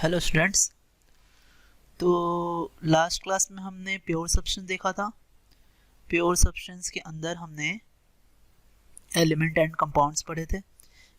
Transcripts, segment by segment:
Hello students. तो last class में हमने प्योर सब्सटेंस देखा था। प्योर सब्सटेंस के अंदर हमने एलिमेंट एंड कंपाउंड्स पढ़े थे।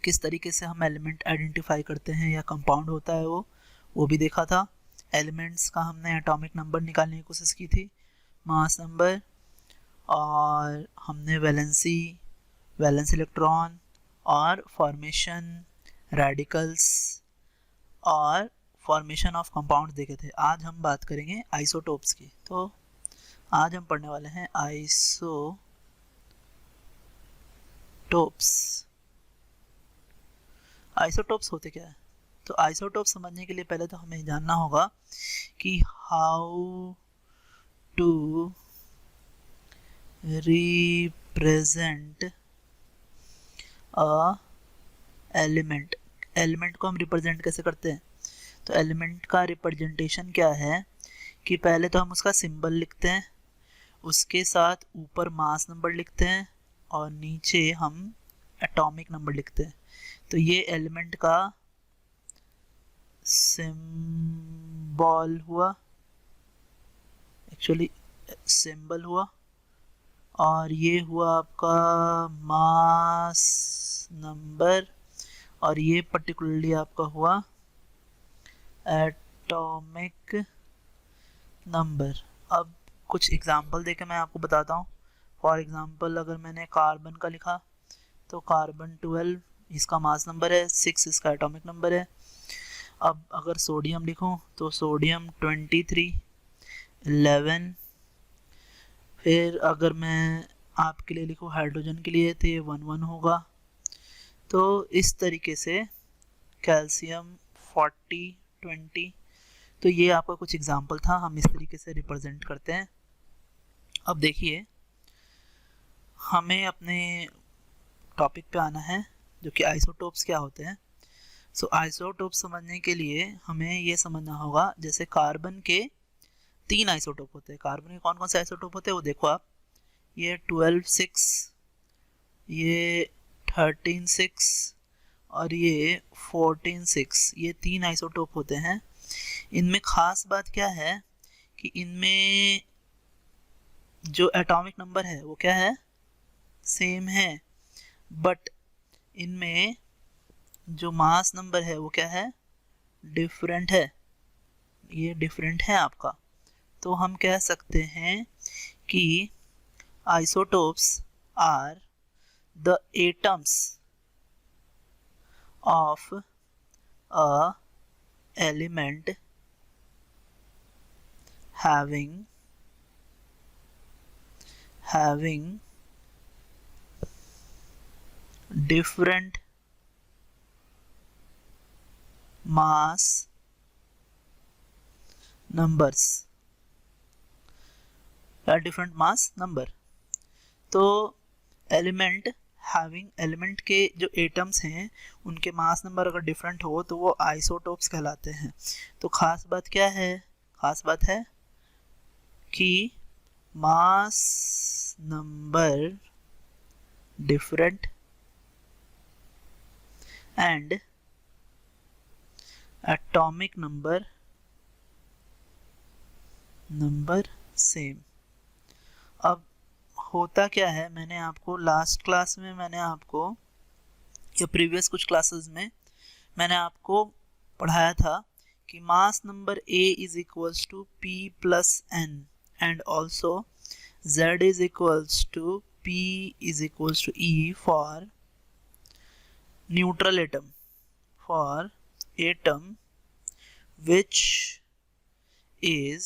किस तरीके से हम एलिमेंट आइडेंटिफाई करते हैं या कंपाउंड होता है वो भी देखा था। एलिमेंट्स का हमने एटॉमिक नंबर निकालने की कोशिश की थी, मास नंबर, और हमने वैलेंस इलेक्ट्रॉन और फॉर्मेशन, रेडिकल्स और फॉर्मेशन ऑफ कंपाउंड्स देखे थे। आज हम बात करेंगे आइसोटोप्स की। तो आज हम पढ़ने वाले हैं आइसोटोप्स। आइसोटोप्स होते क्या है? तो आइसोटोप्स समझने के लिए पहले तो हमें जानना होगा कि how to represent a element. Element को हम रिप्रेजेंट कैसे करते हैं? तो एलिमेंट का रिप्रेजेंटेशन क्या है कि पहले तो हम उसका सिंबल लिखते हैं, उसके साथ ऊपर मास नंबर लिखते हैं और नीचे हम एटॉमिक नंबर लिखते हैं। तो ये एलिमेंट का सिंबल हुआ, एक्चुअली सिंबल हुआ, और ये हुआ आपका मास नंबर, और ये पर्टिकुलरली आपका हुआ एटॉमिक नंबर। अब कुछ एग्जांपल देके मैं आपको बताता हूँ। फॉर एग्जांपल अगर मैंने कार्बन का लिखा तो कार्बन 12 इसका मास नंबर है, 6 इसका एटॉमिक नंबर है। अब अगर सोडियम लिखूँ तो सोडियम 23, 11। फिर अगर मैं आपके लिए लिखूँ हाइड्रोजन के लिए तो ये 11 होगा। तो इस तरीके से कैल्शियम 40, 20। तो ये आपका कुछ एग्जाम्पल था, हम इस तरीके से रिप्रेजेंट करते हैं। अब देखिए, हमें अपने टॉपिक पे आना है जो कि आइसोटोप्स क्या होते हैं। सो आइसोटोप्स समझने के लिए हमें ये समझना होगा, जैसे कार्बन के 3 आइसोटोप होते हैं। कार्बन के कौन कौन से आइसोटोप होते हैं वो देखो आप। ये 12, 6, ये 13, 6 और ये 14, 6। ये 3 आइसोटोप होते हैं। इनमें खास बात क्या है कि इनमें जो एटॉमिक नंबर है वो क्या है, सेम है, बट इनमें जो मास नंबर है वो क्या है, डिफरेंट है। ये डिफरेंट है आपका। तो हम कह सकते हैं कि isotopes are the atoms of a element having different mass numbers या different mass number। तो एलिमेंट के जो एटम्स हैं उनके मास नंबर अगर डिफरेंट हो तो वो आइसोटोप्स कहलाते हैं। तो खास बात क्या है? खास बात है कि mass number different and atomic number same. अब होता क्या है, मैंने आपको लास्ट क्लास में या प्रीवियस कुछ क्लासेस में मैंने आपको पढ़ाया था कि mass number A is equals to P plus N and also Z is equals to P is equals to E for neutral atom, for atom which is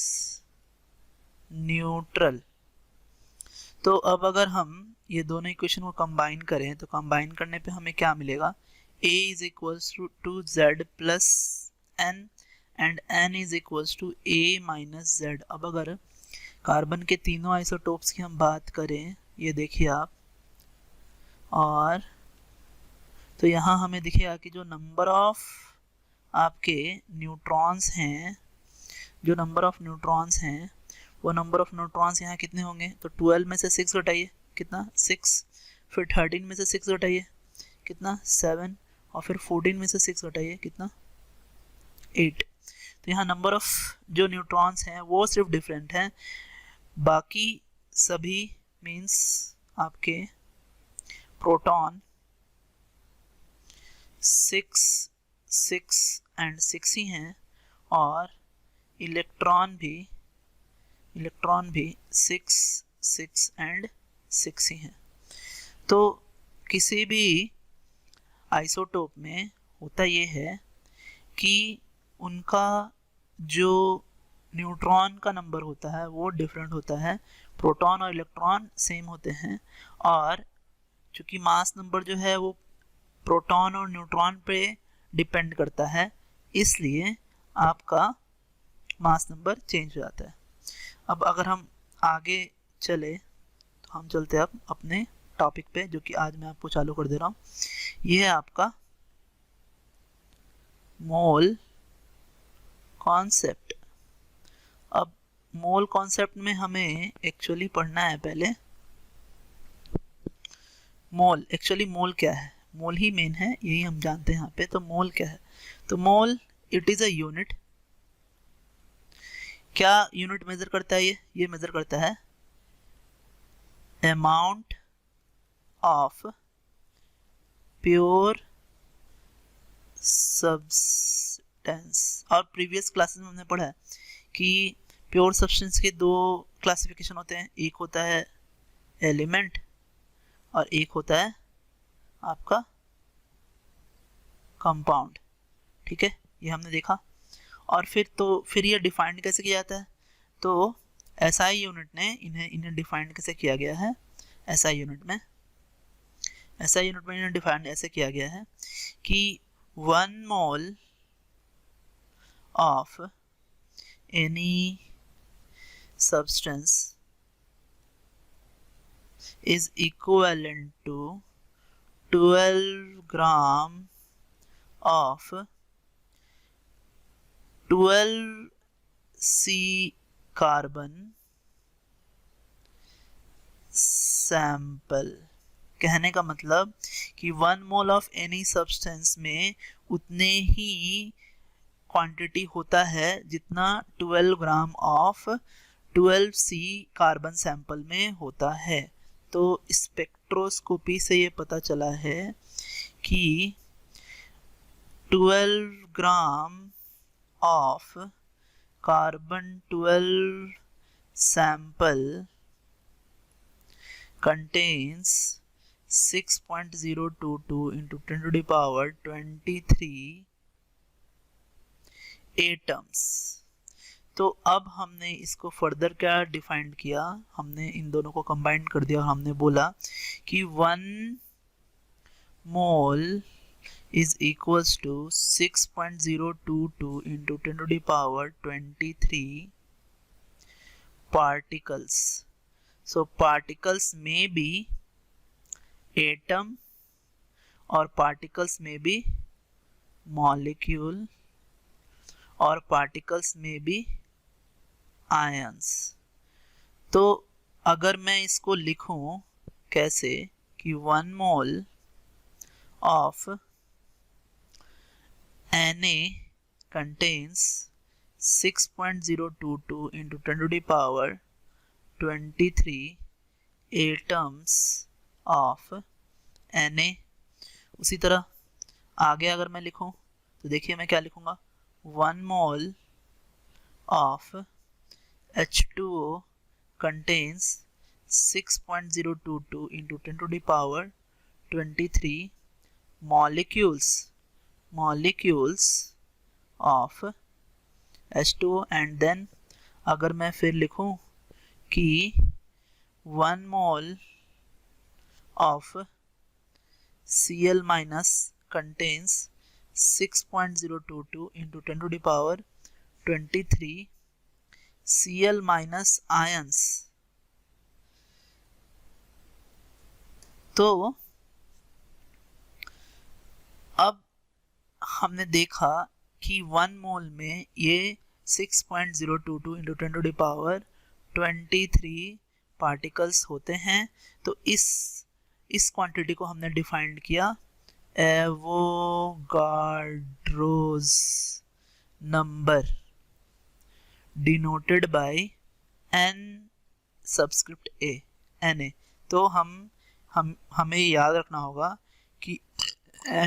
neutral. तो अब अगर हम ये दोनों इक्वेशन को कंबाइन करें तो कंबाइन करने पे हमें क्या मिलेगा, A is equals to Z plus N and N is equals to A minus Z। अब अगर कार्बन के तीनों आइसोटोप्स की हम बात करें, ये देखिए आप, और तो यहाँ हमें दिखेगा कि जो नंबर ऑफ आपके न्यूट्रॉन्स हैं, जो नंबर ऑफ न्यूट्रॉन्स हैं वो नंबर ऑफ न्यूट्रॉन्स यहाँ कितने होंगे, तो 12 में से 6 घटाइए, कितना 6। फिर 13 में से 6 घटाइए, कितना 7। और फिर 14 में से 6 घटाइए, कितना 8। तो यहाँ नंबर ऑफ जो न्यूट्रॉन्स हैं वो सिर्फ डिफरेंट हैं, बाकी सभी मीन्स आपके प्रोटॉन 6 6 एंड 6 ही हैं और इलेक्ट्रॉन भी 6 6 एंड 6 ही हैं। तो किसी भी आइसोटोप में होता ये है कि उनका जो न्यूट्रॉन का नंबर होता है वो डिफरेंट होता है, प्रोटॉन और इलेक्ट्रॉन सेम होते हैं, और चूंकि मास नंबर जो है वो प्रोटॉन और न्यूट्रॉन पे डिपेंड करता है, इसलिए आपका मास नंबर चेंज हो जाता है। अब अगर हम आगे चले तो हम चलते हैं अब अपने टॉपिक पे, जो कि आज मैं आपको चालू कर दे रहा हूँ। ये है आपका मोल कॉन्सेप्ट। अब मोल कॉन्सेप्ट में हमें एक्चुअली पढ़ना है पहले मोल। एक्चुअली मोल क्या है, मोल ही मेन है, यही हम जानते हैं यहाँ पे। तो मोल क्या है, तो मोल इट इज अ यूनिट। क्या यूनिट मेजर करता है, ये मेजर करता है अमाउंट ऑफ प्योर सब्सटेंस। और प्रीवियस क्लासेस में हमने पढ़ा है कि प्योर सब्सटेंस के दो क्लासिफिकेशन होते हैं, एक होता है एलिमेंट और एक होता है आपका कंपाउंड। ठीक है, ये हमने देखा। और फिर ये डिफाइंड कैसे किया जाता है, तो एसआई यूनिट ने इन्हें डिफाइंड कैसे किया गया है। एसआई यूनिट में इन्हें डिफाइंड ऐसे किया गया है कि 1 mole of any substance is equivalent to 12 gram of 12C carbon sample। कहने का मतलब कि 1 मोल ऑफ एनी सब्सटेंस में उतने ही क्वांटिटी होता है जितना 12 gram of 12C carbon sample में होता है। तो स्पेक्ट्रोस्कोपी से ये पता चला है कि 12 gram of carbon 12 sample contains 6.022 into 10 to the power 23 atoms. तो अब हमने इसको फर्दर क्या डिफाइन किया, हमने इन दोनों को कंबाइन कर दिया और हमने बोला कि 1 mole is equals to 6.022 into 10 to the power 23 particles। So particles may be atom और particles may be molecule और particles may be ions। तो अगर मैं इसको लिखूं कैसे कि 1 mole of Na contains 6.022 into 10 to the power 23 atoms of Na। उसी तरह आगे अगर मैं लिखूं तो देखिए मैं क्या लिखूंगा, 1 mole of H2O contains 6.022 into 10 to the power 23 molecules of H2O। and then अगर मैं फिर लिखूं कि 1 mole of Cl minus contains 6.022 into 10 to the power 23 Cl minus ions। तो अब हमने देखा कि 1 मोल में ये 6.022 into 10 to the power 23 particles होते हैं। तो इस क्वांटिटी को हमने डिफाइंड किया Avogadro's number denoted by N subscript A, Na। तो हमें याद रखना होगा कि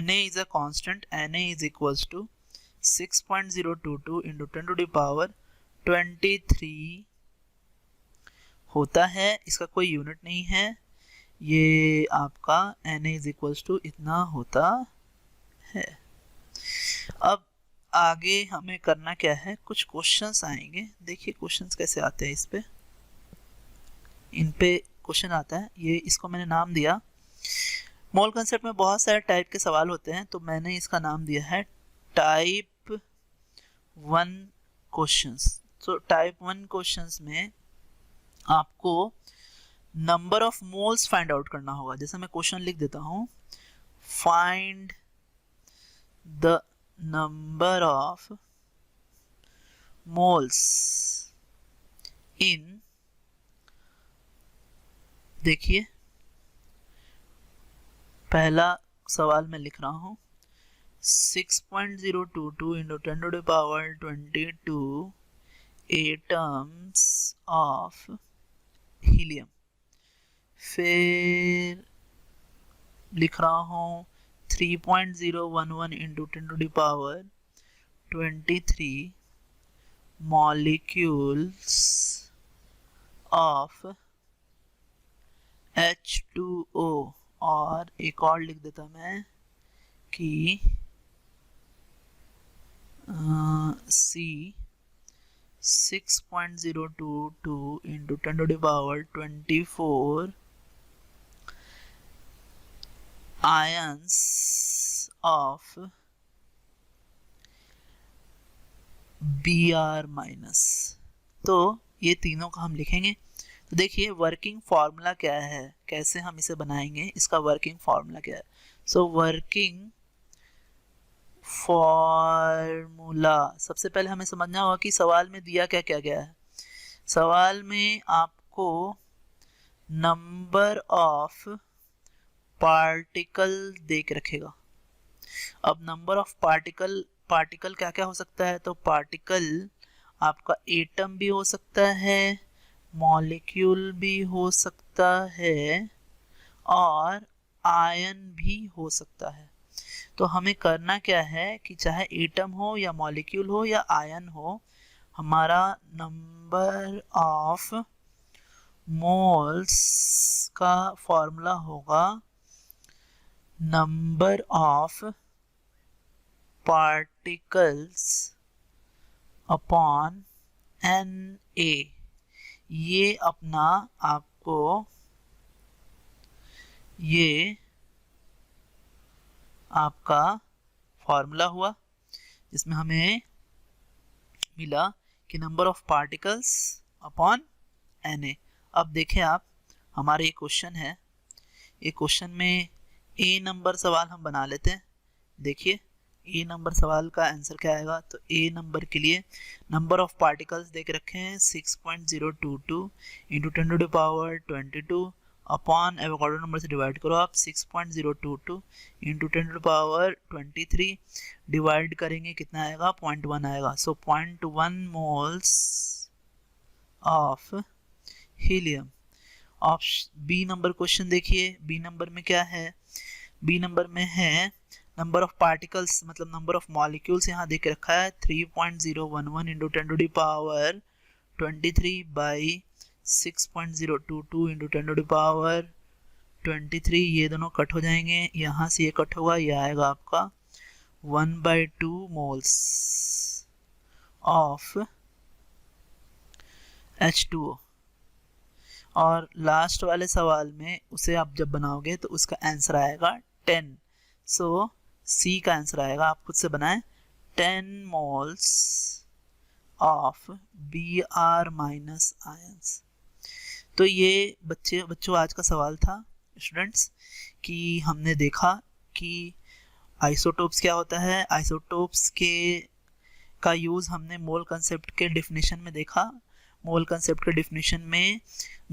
Na is a constant, Na is equals to 6.022 into 10 to the power 23 होता है। इसका कोई यूनिट नहीं है, ये आपका Na इज इक्वल्स टू इतना होता है। अब आगे हमें करना क्या है, कुछ क्वेश्चंस आएंगे। देखिए क्वेश्चंस कैसे आते हैं, इस पे इन पे क्वेश्चन आता है। ये इसको मैंने नाम दिया, मोल कंसेप्ट में बहुत सारे टाइप के सवाल होते हैं, तो मैंने इसका नाम दिया है टाइप 1 क्वेश्चंस। तो टाइप 1 क्वेश्चंस में आपको number of moles find out करना होगा। जैसे मैं क्वेश्चन लिख देता हूँ, find the number of moles in, देखिए पहला सवाल मैं लिख रहा हूँ 6.022 into 10 to the power 22 atoms of helium. फिर लिख रहा हूँ 3.011 into 10 to the power 23 molecules of H2O। और एक और लिख देता मैं कि C 6.022 into 10 to the power 24 ions of Br minus. तो ये तीनों का हम लिखेंगे। तो देखिए वर्किंग फार्मूला क्या है, कैसे हम इसे बनाएंगे, इसका वर्किंग फार्मूला क्या है। सो वर्किंग फार्मूला, सबसे पहले हमें समझना होगा कि सवाल में दिया क्या क्या गया है। सवाल में आपको नंबर ऑफ पार्टिकल दे के रखेगा। अब नंबर ऑफ पार्टिकल क्या क्या हो सकता है, तो पार्टिकल आपका एटम भी हो सकता है, मॉलिक्यूल भी हो सकता है, और आयन भी हो सकता है। तो हमें करना क्या है कि चाहे एटम हो या मॉलिक्यूल हो या आयन हो, हमारा नंबर ऑफ मोल्स का फॉर्मूला होगा number of particles upon Na। ये अपना आपको ये आपका फॉर्मूला हुआ, जिसमें हमें मिला कि number of particles upon Na। अब देखें आप, हमारा ये क्वेश्चन है, ये क्वेश्चन में ए नंबर सवाल हम बना लेते हैं। देखिए ए नंबर सवाल का आंसर क्या आएगा, तो ए नंबर के लिए नंबर ऑफ पार्टिकल्स देख रखे हैं 6.022 into 10 to the power 22 upon Avogadro number से डिवाइड करो आप 6.022 into 10 to the power 23 divide करेंगे कितना आएगा, 0.1 आएगा। So 0.1 moles of helium. Option B number question देखिए, बी नंबर में क्या है, बी नंबर में है नंबर ऑफ पार्टिकल्स मतलब नंबर ऑफ मॉलिक्यूल्स यहाँ देख रखा है 3.011 into 10 to the power 23 by 6.022 into 10 to the power 23। ये दोनों कट हो जाएंगे, यहाँ से ये कट होगा, ये आएगा आपका 1/2 मोल्स ऑफ H2O। और लास्ट वाले सवाल में उसे आप जब बनाओगे तो उसका आंसर आएगा 10। सो सी का आंसर आएगा, आप खुद से बनाएं, 10 moles of Br minus ions. तो ये बच्चों आज का सवाल था स्टूडेंट्स, कि हमने देखा कि आइसोटोप्स क्या होता है। आइसोटोप्स का यूज़ हमने मोल कंसेप्ट के डिफिनेशन में देखा। मोल कंसेप्ट के डिफिनेशन में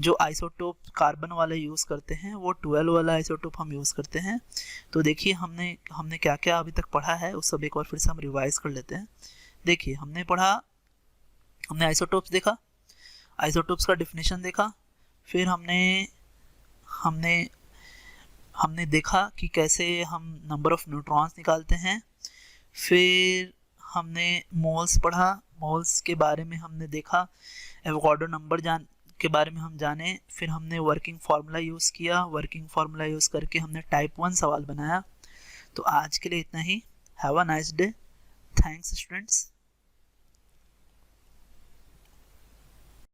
जो आइसोटोप कार्बन वाला यूज़ करते हैं वो 12 वाला आइसोटोप हम यूज़ करते हैं। तो देखिए हमने क्या क्या अभी तक पढ़ा है, उस सब एक बार फिर से हम रिवाइज कर लेते हैं। देखिए हमने पढ़ा हमने आइसोटोप्स देखा, आइसोटोप्स का डिफिनेशन देखा, फिर हमने हमने हमने देखा कि कैसे हम नंबर ऑफ न्यूट्रॉन्स निकालते हैं, फिर हमने मोल्स पढ़ा, मोल्स के बारे में हमने देखा, एवोगाड्रो नंबर के बारे में हम जाने, फिर हमने वर्किंग फार्मूला यूज़ किया, वर्किंग फार्मूला यूज़ करके हमने टाइप 1 सवाल बनाया। तो आज के लिए इतना ही। Have a nice day. Thanks students.